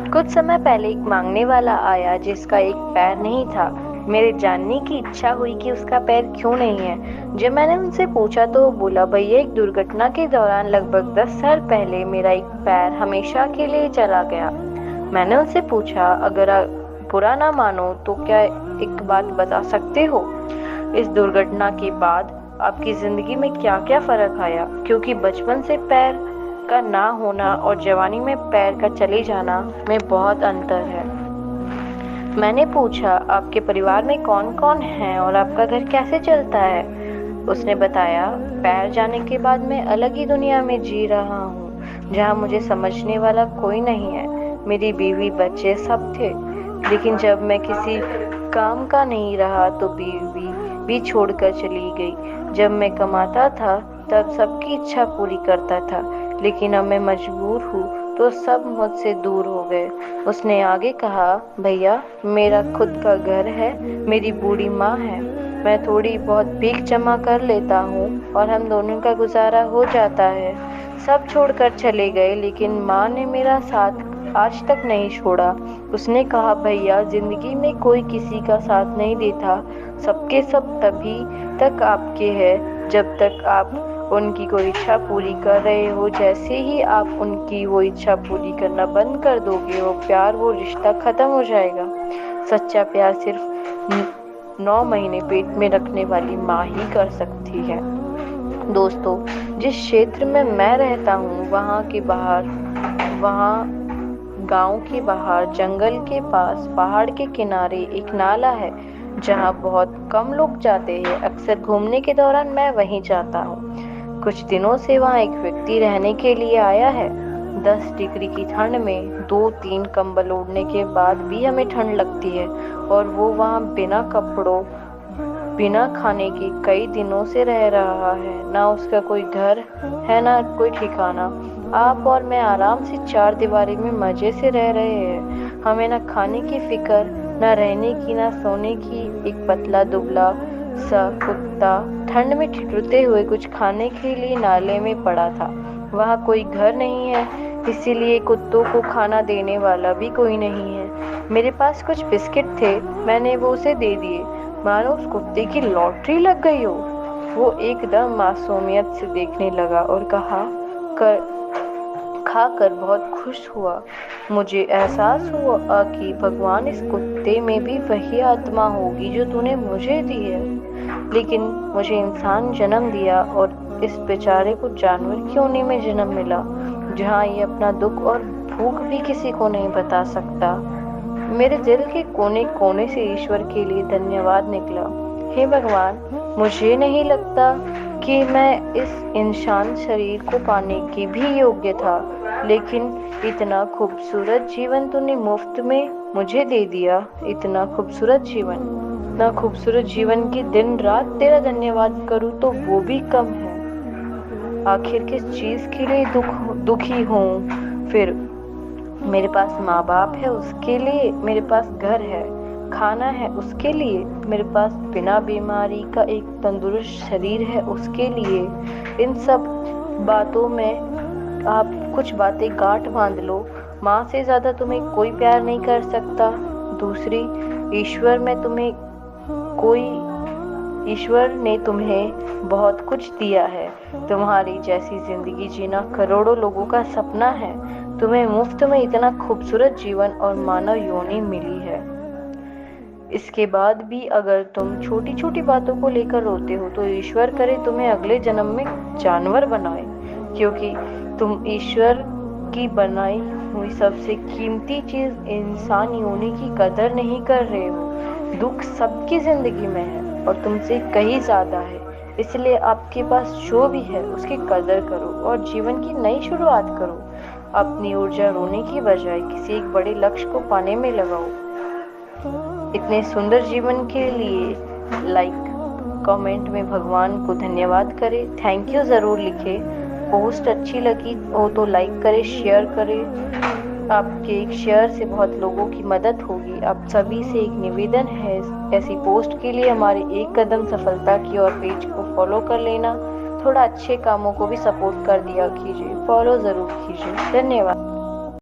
कुछ समय पहले एक मांगने वाला आया जिसका एक पैर नहीं था। मेरे जानने की इच्छा हुई कि उसका पैर क्यों नहीं है। जब मैंने उनसे पूछा तो वो बोला, भैया एक दुर्घटना के दौरान लगभग 10 साल पहले मेरा एक पैर हमेशा के लिए चला गया। मैंने उनसे पूछा, अगर आप बुरा ना मानो तो क्या एक बात बता सकते हो, इस दुर्घटना के बाद आपकी जिंदगी में क्या क्या फर्क आया? क्योंकि बचपन से पैर का ना होना और जवानी में पैर का चले जाना में बहुत अंतर है। मैंने पूछा, आपके परिवार में कौन कौन है और आपका घर कैसे चलता है? उसने बताया, पैर जाने के बाद मैं अलग ही दुनिया में जी रहा हूँ जहाँ मुझे समझने वाला कोई नहीं है। मेरी बीवी बच्चे सब थे, लेकिन जब मैं किसी काम का नहीं रहा तो बीवी भी छोड़कर चली गई। जब मैं कमाता था तब सबकी इच्छा पूरी करता था, लेकिन अब मैं मजबूर हूँ तो सब मुझसे दूर हो गए। उसने आगे कहा, भैया मेरा खुद का घर है, मेरी बूढ़ी माँ है, मैं थोड़ी बहुत भीख जमा कर लेता हूँ और हम दोनों का गुजारा हो जाता है। सब छोड़कर चले गए, लेकिन माँ ने मेरा साथ आज तक नहीं छोड़ा। उसने कहा, भैया जिंदगी में कोई किसी का साथ नहीं देता, सबके सब तभी तक आपके हैं जब तक आप उनकी कोई इच्छा पूरी कर रहे हो। जैसे ही आप उनकी वो इच्छा पूरी करना बंद कर दोगे, वो प्यार, वो रिश्ता खत्म हो जाएगा। सच्चा प्यार सिर्फ 9 महीने पेट में रखने वाली माँ ही कर सकती है। दोस्तों, जिस क्षेत्र में मैं रहता हूँ वहाँ गांव के बाहर, जंगल के पास, पहाड़ के किनारे एक नाला है जहाँ बहुत कम लोग जाते हैं। अक्सर घूमने के दौरान मैं वहीं जाता हूँ। कुछ दिनों से वहाँ एक व्यक्ति रहने के लिए आया है। 10 डिग्री की ठंड में 2-3 कंबल ओढ़ने के बाद भी हमें ठंड लगती है, और वो वहाँ बिना कपड़ों, बिना खाने के कई दिनों से रह रहा है। ना उसका कोई घर है, ना कोई ठिकाना। आप और मैं आराम से 4 दीवारी में मजे से रह रहे हैं। हमें ना खाने की फिक्र, ना रहने की, ना सोने की। एक पतला दुबला सा कुत्ता ठंड में ठिठुरते हुए कुछ खाने के लिए नाले में पड़ा था। वहाँ कोई घर नहीं है, इसीलिए कुत्तों को खाना देने वाला भी कोई नहीं है। मेरे पास कुछ बिस्किट थे, मैंने वो उसे दे दिए, मानो उस कुत्ते की लॉटरी लग गई हो। वो एकदम मासूमियत से देखने लगा और कहा, खाकर बहुत खुश हुआ। मुझे एहसास हुआ कि भगवान, इस कुत्ते में भी वही आत्मा होगी जो तूने मुझे दी है। लेकिन मुझे इंसान जन्म दिया और इस बेचारे को जानवर की योनि में जन्म मिला, जहाँ ये अपना दुख और भूख भी किसी को नहीं बता सकता। मेरे दिल के कोने कोने से ईश्वर के लिए धन्यवाद निकला। हे भगवान, मुझे नहीं लगता कि मैं इस इंसान शरीर को पाने की भी योग्य था, लेकिन इतना खूबसूरत जीवन तूने मुफ्त में मुझे दे दिया। इतना खूबसूरत जीवन की दिन रात तेरा धन्यवाद करूं तो वो भी कम है। आखिर किस चीज के लिए दुखी हूँ? फिर मेरे पास माँ बाप है, उसके लिए। मेरे पास घर है, खाना है, उसके लिए। मेरे पास बिना बीमारी का एक तंदुरुस्त शरीर है, उसके लिए। इन सब बातों में आप कुछ बातें गांठ बांध लो। माँ से ज्यादा तुम्हें कोई प्यार नहीं कर सकता। दूसरी, ईश्वर ने तुम्हें बहुत कुछ दिया है। तुम्हारी जैसी जिंदगी जीना करोड़ों लोगों का सपना है। तुम्हें मुफ्त में इतना खूबसूरत जीवन और मानव योनि मिली है। इसके बाद भी अगर तुम छोटी छोटी बातों को लेकर रोते हो तो ईश्वर करे तुम्हें अगले जन्म में जानवर बनाए, क्योंकि तुम ईश्वर की बनाई हुई सबसे कीमती चीज इंसान योनि की कदर नहीं कर रहे हो। दुख सबकी जिंदगी में है और तुमसे कहीं ज्यादा है, इसलिए आपके पास जो भी है उसकी कदर करो और जीवन की नई शुरुआत करो। अपनी ऊर्जा रोने की बजाय किसी एक बड़े लक्ष्य को पाने में लगाओ। इतने सुंदर जीवन के लिए लाइक कमेंट में भगवान को धन्यवाद करें, थैंक यू जरूर लिखे। पोस्ट अच्छी लगी हो तो लाइक करें, शेयर करें। आपके एक शेयर से बहुत लोगों की मदद होगी। आप सभी से एक निवेदन है, ऐसी पोस्ट के लिए हमारे एक कदम सफलता की ओर पेज को फॉलो कर लेना। थोड़ा अच्छे कामों को भी सपोर्ट कर दिया कीजिए, फॉलो जरूर कीजिए। धन्यवाद।